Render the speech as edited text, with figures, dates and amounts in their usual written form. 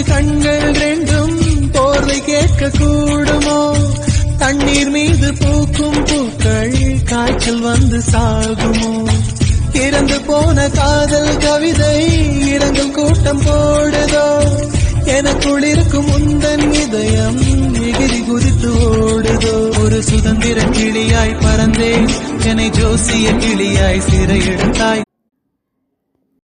கண்கள் ரெண்டும் போர்வை கேட்க கூடுமோ? தண்ணீர் மீது பூக்கும் பூக்கள் காய்ச்சல் வந்து சாகுமோ? இறந்து போன காதல் கவிதை இரங்கல் கூட்டம் போடுதோ? எனக்குள் இருக்கும் முந்தன் இதயம் எகிரி குதித்து ஓடுதோ? ஒரு சுதந்திர கிளியாய் பறந்தேன், என்னை ஜோசிய கிளியாய் சிறையெடுத்தாய்.